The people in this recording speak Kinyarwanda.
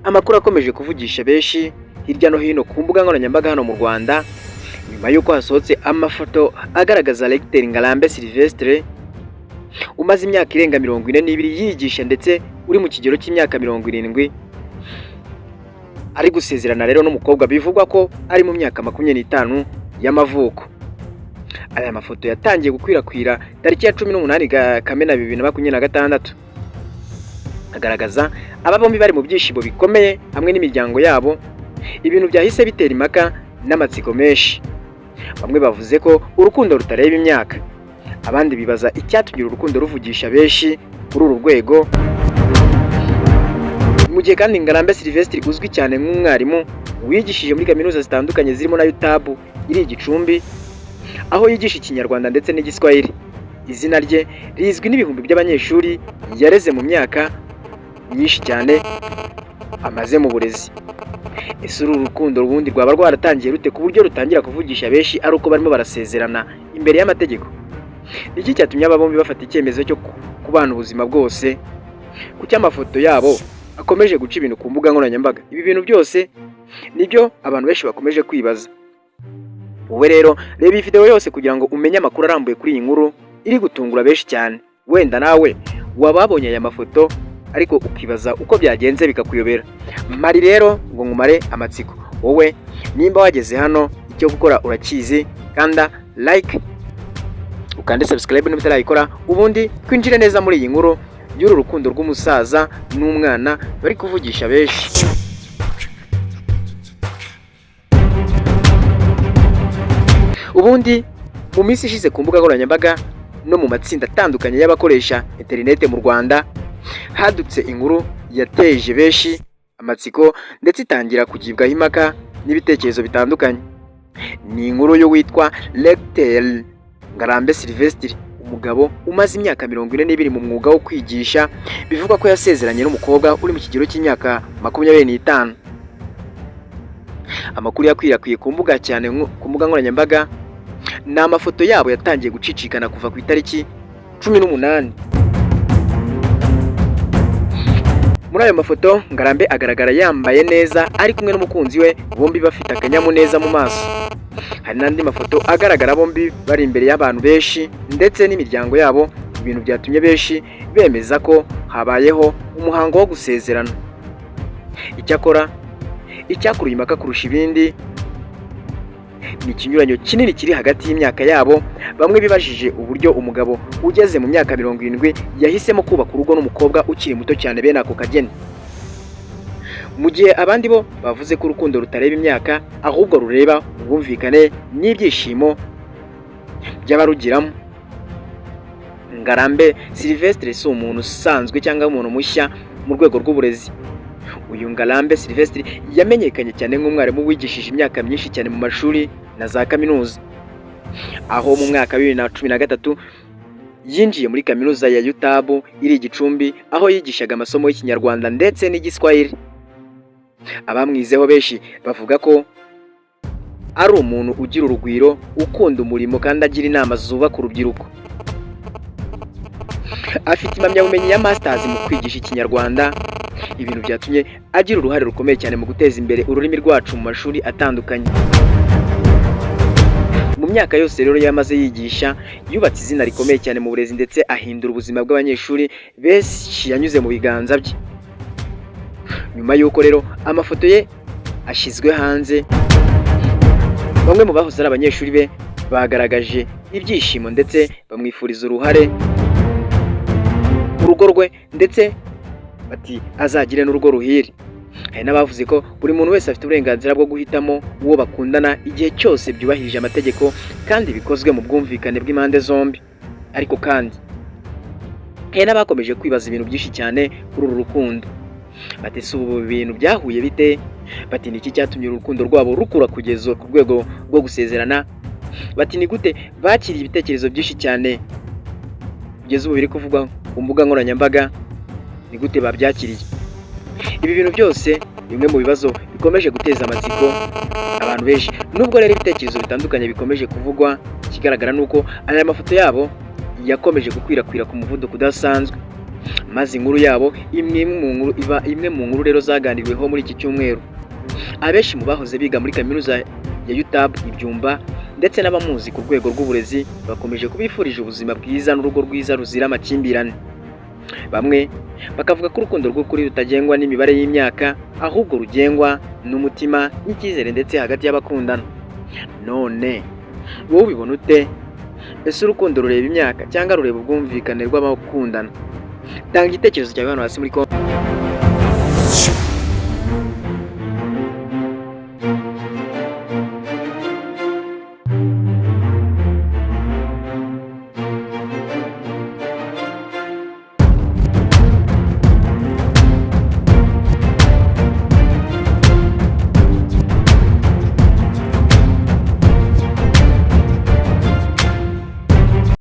amakuru akomeje kuvugisha benshi hirya no hino ku mbuga nkoranyambaga hano mu Rwanda nyuma y'uko hasohotse amafoto agaragaza Recteur Ngarambe Sylvestre umaze imyaka irenga 42 yigisha ndetse uri mu kigero cy'imyaka 70 ari gusezerana rero n'umukobwa bivugwa ko ari mu myaka 25 y'amavuko. Aya mafoto yatangiye gukwirakwira tariki ya 18 Kamena 2026 agaragaza aba bombi bari mu byishimo bikomeye hamwe n'imiryango yabo. Ibintu byahise bitera impaka n'amatsiko menshi. Bamwe bavuze ko urukundo rutareba imyaka, abandi bibaza icyatumye urukundo ruvugisha benshi kuri uru rwego. Mu gihe kandi Ngarambe Sylvestre uzwi cyane nk'umwarimu wigishije muri kaminuza zitandukanye zirimo na UTAB iri Gicumbi, aho yigisha Ikinyarwanda ndetse n'Igiswahili. Izina rye rizwi n'ibihumbi by'abanyeshuri yareze mu myaka myinshi cyane amaze mu burezi. Ese uru rukundo rubundi rwaba rwaratangiye rute ku buryo rutangira kuvugisha benshi ari uko barimo barasezerana imbere y'amategeko? Iki cyatumye aba bombi bafata icyemezo cyo kubana ubuzima bwose, kuki amafoto yabo akomeje guca ibintu ku mbuga nkoranyambaga? Ibi bintu byose nibyo abantu benshi bakomeje kwibaza. Wowe rero reba iyi video yose kugira ngo umenye amakuru arambuye kuri iyi nkuru iri gutungura benshi cyane. Wenda nawe wababonye aya mafoto ariko ukibaza uko byagenze bikakuyobera. Mari rero ngo ngumare amatsiko. Wowe nimba wageze hano icyo gukora urakizi, kanda like ukande subscribe niba utarayikora, ubundi twinjire neza muri iyi nkuru y'uru rukundo rw'umusaza n'umwana bari kuvugisha benshi. Ubundi mu minsi ishize ku mbuga nkoranyambaga no mu matsinda atandukanye y'abakoresha internet mu Rwanda hadutse inkuru yateje benshi amatsiko ndetse itangira kugibwaho impaka n'ibitekerezo bitandukanye. Ni inkuru yo witwa Recteur Ngarambe Sylvestre, umugabo umaze imyaka 42 mu mwuga wo kwigisha, bivugwa ko yasezeranye n'umukobwa uri mu kigero cy'imyaka 25. Amakuru yakwirakwiye ku mbuga cyane ku mbuga nkoranyambaga ni amafoto yabo yatangiye gucicikana kuva ku itariki 18. Muri ayo mafoto Ngarambe agaragara yambaye neza ari kumwe n'umukunzi we, bombi bafite akanyamuneza mu maso. Hari n'andi mafoto agaragara bombi bari imbere y'abantu benshi ndetse n'imiryango yabo, ibintu byatumye benshi bemeza ko habayeho umuhango wo gusezerana. Icyakora icyakuruye impaka kurusha ibindi ni ikinyuranyo kinini kiri hagati y'imyaka yabo. Bamwe bibajije uburyo umugabo ugeze mu myaka 70 yahisemo kubaka urugo n'umukobwa ukiri muto cyane bene ako kageni, mu gihe abandi bo bavuze ko urukundo rutareba imyaka ahubwo rureba ubwumvikane n'ibyishimo by'abarugiramo. Ngarambe Sylvestre si umuntu usanzwe cyangwa umuntu mushya mu rwego rw'uburezi. Uyu Ngarambe Sylvestre yamenyekanye cyane nk'umwarimu wigishije imyaka myinshi cyane mu mashuri na za kaminuza, aho mu mwaka wa 2013 yinjiye muri kaminuza ya UTAB iri Gicumbi, aho yigishaga amasomo y'Ikinyarwanda ndetse n'Igiswahili. Abamwizeho benshi bavuga ko ari umuntu ugira urugwiro, ukunda umurimo kandi agira inama zubaka urubyiruko. Afite impamyabumenyi ya masters mu kwigisha Ikinyarwanda, ibintu byatumye agira uruhare rukomeye cyane mu guteza imbere ururimi rwacu mu mashuri atandukanye. Mu myaka yose rero yamaze yigisha, yubatse izina rikomeye cyane mu burezi ndetse ahindura ubuzima bw'abanyeshuri benshi yanyuze mu biganza bye. Nyuma y'uko rero amafoto ye ashyizwe hanze, bamwe mu bahoze ari abanyeshuri be bagaragaje ibyishimo ndetse bamwifuriza uruhare urugo rwe ndetse bati azagire n'urugo ruhire. Hari n'abavuze ko buri muntu wese afite uburenganzira bwo guhitamo uwo bakundana igihe cyose byubahirije amategeko kandi bikozwe mu bwumvikane bw'impande zombi. Ariko kandi hari n'abakomeje kwibaza ibintu byinshi cyane kuri uru rukundo. Bati si ubu bintu byahuye bite? Bati ni iki cyatumye urukundo rwabo rukura kugeza ku rwego rwo gusezerana? Bati ni gute bakiriye ibitekerezo byinshi cyane kugeza ubu biri kuvugwa ku mbuga nkoranyambaga? Ni gute babyakiriye? Ibi bintu byose bimwe mu bibazo bikomeje guteza amatsiko abantu benshi. Nubwo rero ibitekerezo bitandukanye bikomeje kuvugwa, ikigaragara nuko aya mafoto yabo yakomeje gukwirakwira ku muvuduko udasanzwe. maze inkuru yabo imwe mu nkuru rero zaganiriweho muri iki cyumweru. Abenshi mu bahoze biga muri kaminuza ya UTAB Ibyumba ndetse n'abamuzi ku rwego rw'uburezi bakomeje kubifurije ubuzima bwiza n'urugo rwiza ruzira amakimbirane. Bamwe bakavuga ko urukundo rw'ukuri rutagengwa n'imibare y'imyaka, ahubwo rugengwa n'umutima n'icyizere ndetse hagati y'abakundana. None wowe ubibona ute? Ese urukundo rureba imyaka cyangwa rureba ubwumvikane rw'abakundana? Tanga igitekerezo cyawe hano hasi muri